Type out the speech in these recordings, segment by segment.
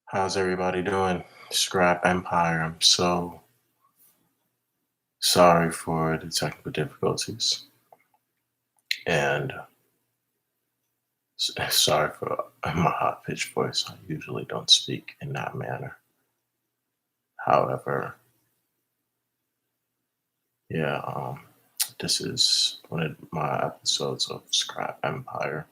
How's everybody doing? Scrap Empire. I'm so sorry for the technical difficulties and sorry for my hot pitched voice. I usually don't speak in that manner. However, yeah, this is one of my episodes of Scrap Empire,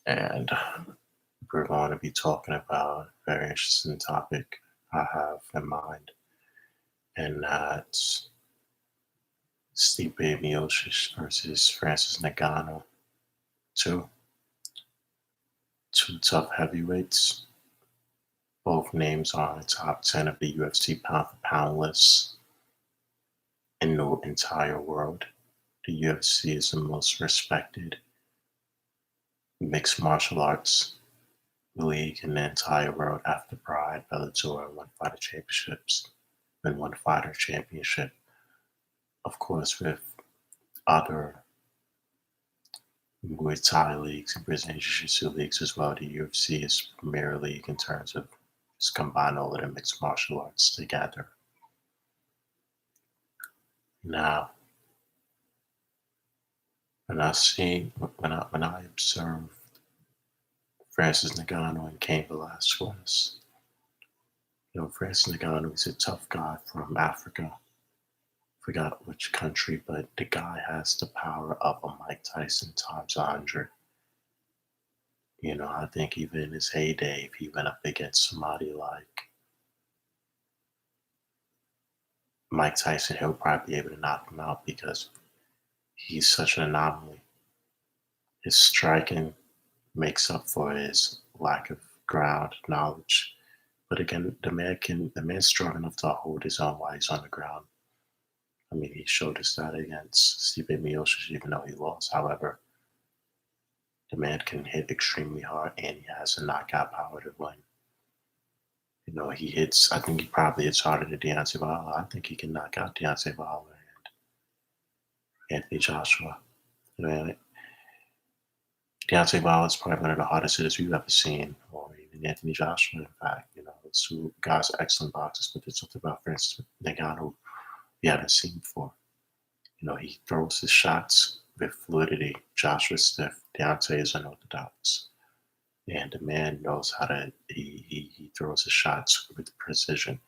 and we're going to be talking about a very interesting topic I have in mind, and that's Stipe Miocic versus Francis Ngannou. Two two tough heavyweights. Both names are in the top 10 of the UFC pound for pound list in the entire world. The UFC is the most respected mixed martial arts league in the entire world after Pride, Bellator, and One Fighter Championships, and One Fighter Championship. Of course, with other Muay Thai leagues and Brazilian Jiu-Jitsu leagues as well, the UFC is premier league in terms of just combine all of the mixed martial arts together. Now, when I observed Francis Ngannou and Cain Velasquez, Francis Ngannou is a tough guy from Africa. Forgot which country, but the guy has the power of a Mike Tyson times 100. I think even in his heyday, if he went up against somebody like Mike Tyson, he'll probably be able to knock him out because he's such an anomaly. His striking makes up for his lack of ground knowledge. But again, the man's strong enough to hold his own while he's on the ground. I mean, he showed us that against Stipe Miocic, even though he lost. However, the man can hit extremely hard, and he has a knockout power to win. He hits. I think he probably hits harder than Deontay Wilder. I think he can knock out Deontay Wilder and Anthony Joshua. You know, Deontay Wilder is probably one of the hardest hitters we've ever seen, or even Anthony Joshua. In fact, those two guys are excellent boxers, but there's something about Francis Ngannou we haven't seen before. He throws his shots with fluidity. Joshua's stiff. Deontay is unorthodox. And the man knows how to, he throws his shots with precision.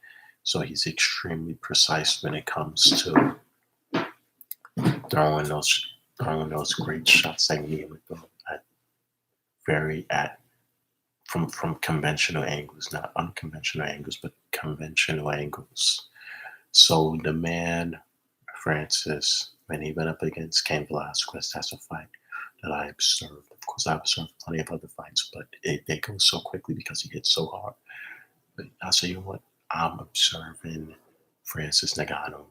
So he's extremely precise when it comes to throwing those great shots that he would throw at from conventional angles, not unconventional angles, but conventional angles. So the man, Francis, when he went up against Cain Velasquez, that's a fight that I observed. Of course, I observed plenty of other fights, but they go so quickly because he hits so hard. But I say, you know what? I'm observing Francis Ngannou.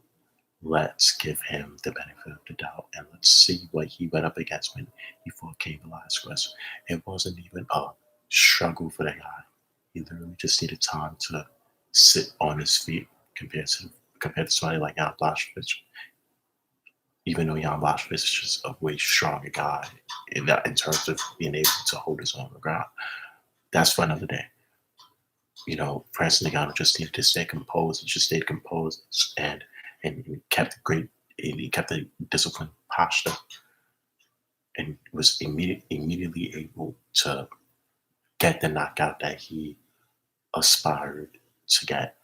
Let's give him the benefit of the doubt and let's see what he went up against when he fought Cain Velasquez. It wasn't even a struggle for the guy. He literally just needed time to sit on his feet compared to somebody like Jan Blachowicz. Even though Jan Blachowicz is just a way stronger guy in terms of being able to hold his own on the ground. That's for another day. Francis Ngannou just needed to stay composed. He just stayed composed and he kept a disciplined posture and was immediately able to get the knockout that he aspired to get.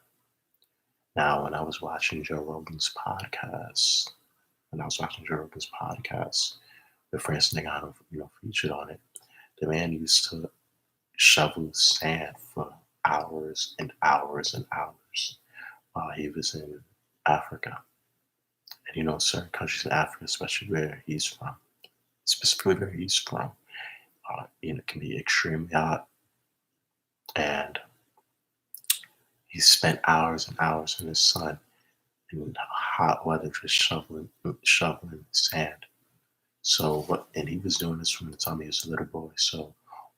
Now, when I was watching Joe Rogan's podcast, with Francis Ngannou, featured on it, the man used to shovel sand for hours and hours and hours while he was in Africa. And certain countries in Africa, especially where he's from, can be extremely hot. And he spent hours and hours in the sun in hot weather just shoveling sand. And he was doing this from the time he was a little boy. So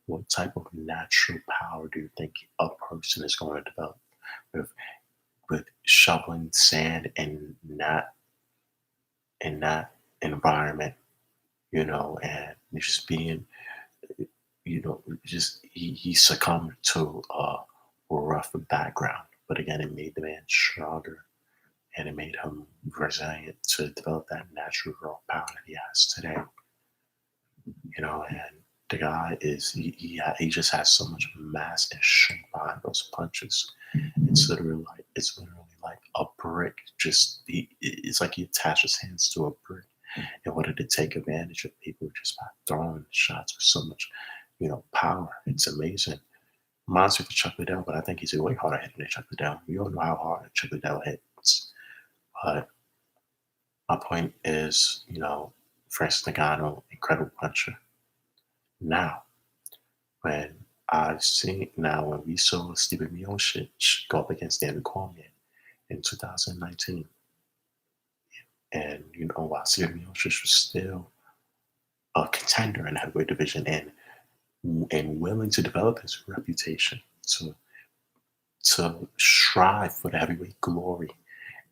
what type of natural power do you think a person is going to develop with shoveling sand in that environment, and just being, just he succumbed to a rough background. But again, it made the man stronger and it made him resilient to develop that natural raw power that he has today. And the guy is he just has so much mass and strength behind those punches. It's literally like a brick. It's like he attached his hands to a brick in order to take advantage of people just by throwing shots with so much, power. It's amazing. Reminds me of Chuck Liddell, but I think he's a way harder hitter than Chuck Liddell. We all know how hard Chuck Liddell hits. But my point is, Francis Ngannou, incredible puncher. Now, when we saw Stipe Miocic go up against Daniel Cormier in 2019, and while Stipe Miocic was still a contender in the heavyweight division and willing to develop his reputation to strive for the heavyweight glory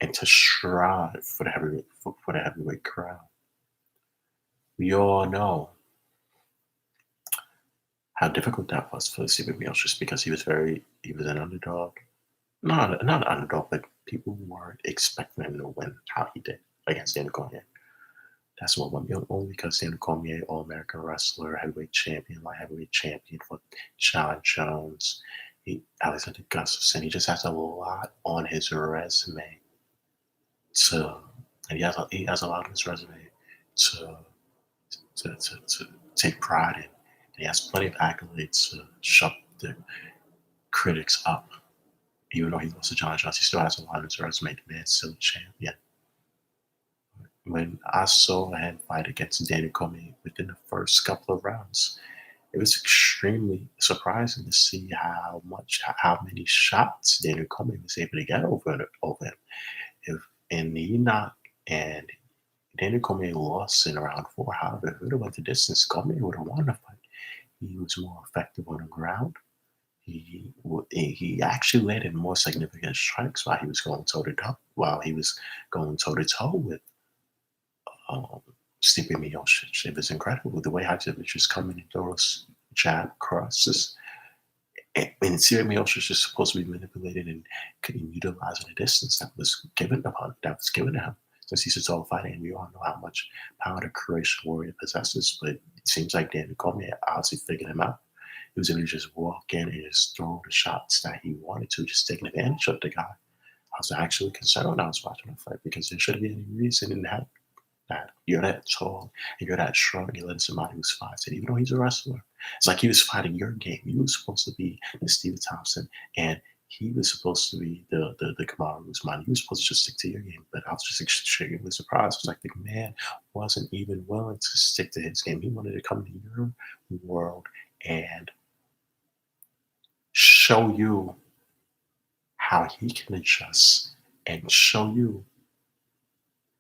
and to strive for the heavyweight crown. We all know how difficult that was for Stipe Miocic because he was an underdog. Not an underdog, but people weren't expecting him to win how he did against Daniel Cormier. That's what won me only because Daniel Cormier, All American wrestler, heavyweight champion, light heavyweight champion for John Jones, Alexander Gustafsson. He just has a lot on his resume to, and he has a lot on his resume to to take pride in. And he has plenty of accolades to shut the critics up. Even though he lost to John Jones, he still has a lot on his resume. The man's still a champion. When I saw him fight against Daniel Cormier within the first couple of rounds, it was extremely surprising to see how many shots Daniel Cormier was able to get over him. If and he knocked and Daniel Cormier lost in round four. However, if it would have went the distance, Cormier would have won the fight. He was more effective on the ground. He actually landed more significant strikes while he was going toe to toe. While he was going toe to toe with um, Stipe Miocic. It was incredible the way Hadjivic just coming and throws jab crosses. And Stipe Miocic is supposed to be manipulated and utilizing the distance that was given to him. Since he's a tall fighter, and we all know how much power the Croatian warrior possesses, but it seems like Daniel Cormier obviously figured him out. He was able to just walk in and just throw the shots that he wanted to, just taking advantage of the guy. I was actually concerned when I was watching the fight because there shouldn't be any reason in that you're that tall and you're that strong, you're letting somebody who's 5'10", even though he's a wrestler. It's like he was fighting your game. You were supposed to be the Steve Thompson, and he was supposed to be the Kamaru Usman. He was supposed to just stick to your game, but I was just extremely surprised. It was like the man wasn't even willing to stick to his game. He wanted to come to your world and show you how he can adjust and show you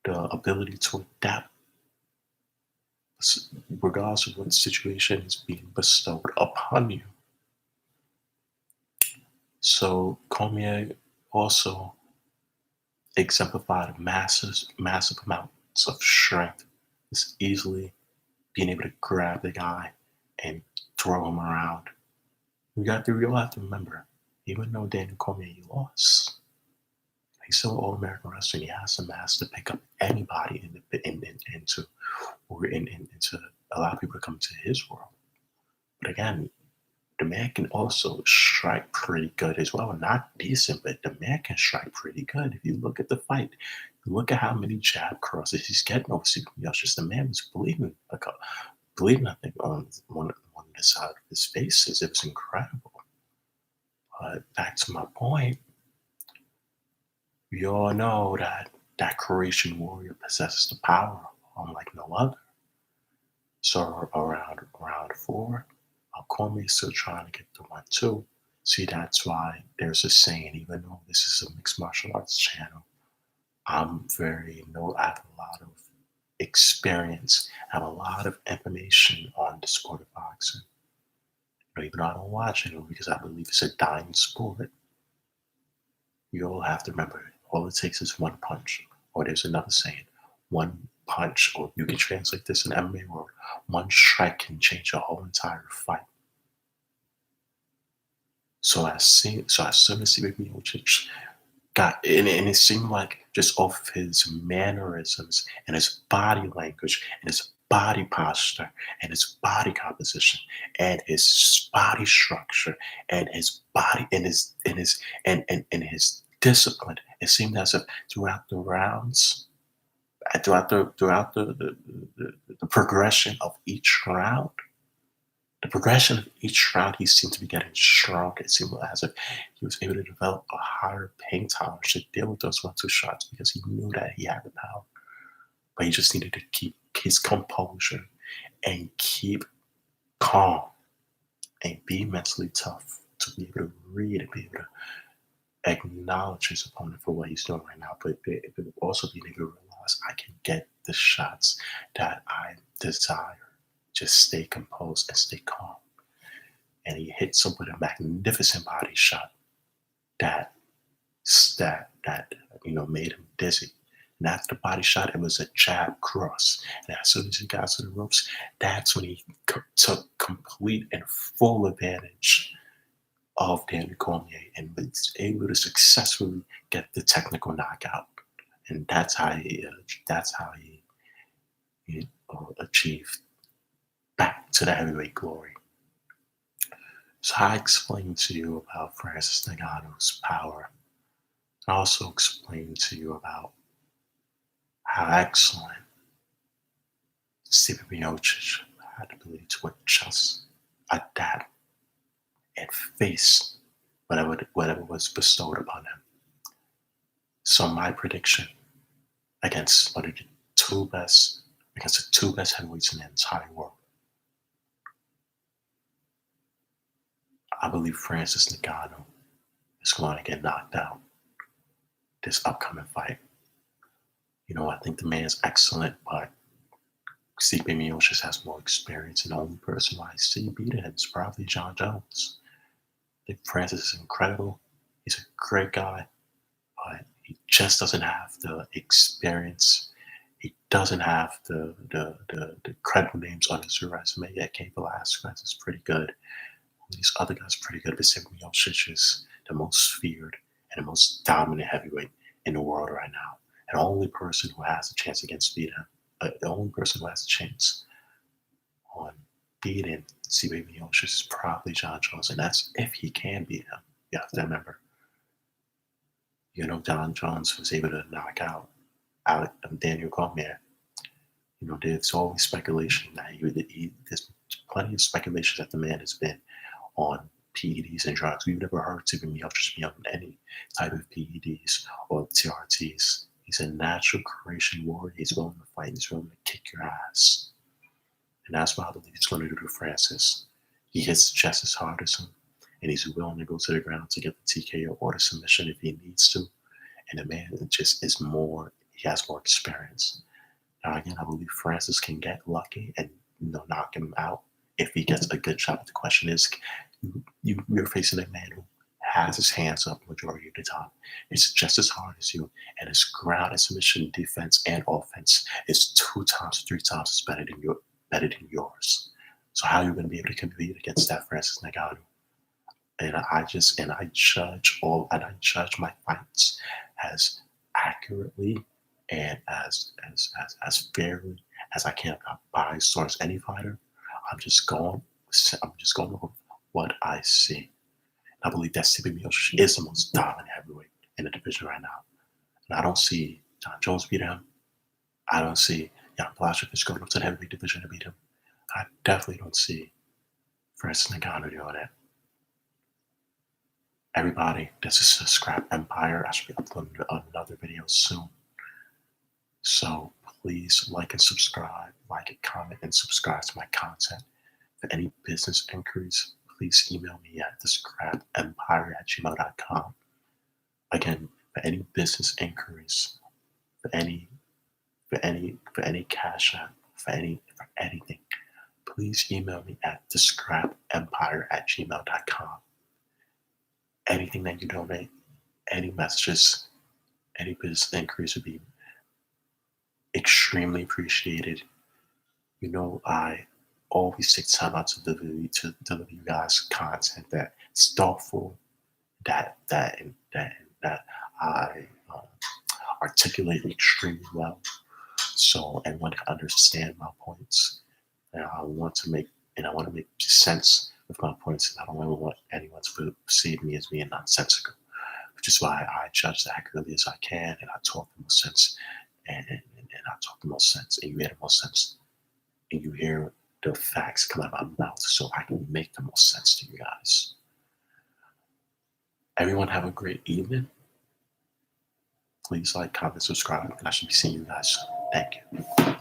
the ability to adapt regardless of what situation is being bestowed upon you. So Cormier also exemplified massive amounts of strength. It's easily being able to grab the guy and throw him around. We all have to remember, even though Daniel Cormier lost, he's still an All-American wrestler. He has the mass to pick up anybody and to allow people to come to his world. But again, the man can also strike pretty good as well. Not decent, but the man can strike pretty good. If you look at the fight, look at how many jab crosses he's getting over Stipe Miocic. The man was bleeding, I think, on one of the side of his faces. It was incredible. But back to my point, we all know that Croatian warrior possesses the power unlike no other. So around round four, Cormier is still trying to get the 1-2. See, that's why there's a saying, even though this is a mixed martial arts channel, I have a lot of experience, I have a lot of information on the sport of boxing. Even though I don't watch it because I believe it's a dying sport, you all have to remember, all it takes is one punch. Or there's another saying, one punch, or you can translate this in MMA world, one strike can change a whole entire fight. So as soon as Stipe Miocic got and it seemed like just off his mannerisms and his body language and his body posture and his body composition and his body structure and his body and his discipline. It seemed as if throughout the rounds, throughout the progression of each round, he seemed to be getting stronger. It seemed as if he was able to develop a higher pain tolerance to deal with those 1-2 shots because he knew that he had the power. But he just needed to keep his composure and keep calm and be mentally tough to be able to read and be able to acknowledge his opponent for what he's doing right now. But also being able to realize I can get the shots that I desire. Just stay composed and stay calm. And he hits him with a magnificent body shot that made him dizzy. And after the body shot, it was a jab cross. And as soon as he got to the ropes, that's when he took complete and full advantage of Daniel Cormier and was able to successfully get the technical knockout. And that's how he achieved back to the heavyweight glory. So I explained to you about Francis Ngannou's power. I also explained to you about how excellent Stipe Miocic had the ability to adjust, adapt, and face whatever was bestowed upon him. So my prediction against against the two best heavyweights in the entire world, I believe Francis Ngannou is going to get knocked out this upcoming fight. I think the man is excellent, but Stipe Miocic has more experience, and the only person I see beating him is probably John Jones. I think Francis is incredible. He's a great guy, but he just doesn't have the experience. He doesn't have the credible names on his resume yet. Cain Velasquez is pretty good. These other guys are pretty good, but Stipe Miocic is the most feared and the most dominant heavyweight in the world right now. And the only person who has a chance against beating him, the only person who has a chance on beating Stipe Miocic is probably John Jones, and that's if he can beat him. You have to remember, John Jones was able to knock out Daniel Cormier. There's always speculation that there's plenty of speculation that the man has been on PEDs and drugs. We've never heard Stipe Miocic be on any type of PEDs or TRTs. He's a natural creation warrior. He's willing to fight. He's willing to kick your ass. And that's what I believe he's going to do to Francis. He hits just as hard as him, and he's willing to go to the ground to get the TKO or the submission if he needs to. And the man just is he has more experience. Now, again, I believe Francis can get lucky and knock him out if he gets a good shot. But the question is, you're facing a man who has his hands up majority of the time. It's just as hard as you, and his ground and submission defense and offense is 2 times, 3 times as better than yours. So how are you going to be able to compete against that, Francis Ngannou? And I judge my fights as accurately and as fairly as I can. I'm not biased towards any fighter. I'm just going with what I see. I believe that Stipe Miocic is the most dominant heavyweight in the division right now. And I don't see John Jones beat him. I don't see Jan Blachowicz going up to the heavyweight division to beat him. I definitely don't see Francis Ngannou doing it. Everybody, this is the Scrap Empire. I should be uploading another video soon. So please like and subscribe, comment, and subscribe to my content. For any business inquiries, please email me at thescrapempire@gmail.com. Again, for any business inquiries, for any cash app, for anything, please email me at thescrapempire@gmail.com. Anything that you donate, any messages, any business inquiries would be extremely appreciated. I always take time out to deliver you guys content that's thoughtful, that I articulate extremely well, so everyone can understand my points. And I want to make sense of my points, and I don't ever want anyone to perceive me as being nonsensical, which is why I judge as accurately as I can, and I talk the most sense, and I talk the most sense, and you hear the most sense, and you hear the facts come out of my mouth, so I can make the most sense to you guys. Everyone have a great evening. Please like, comment, subscribe, and I should be seeing you guys soon. Thank you.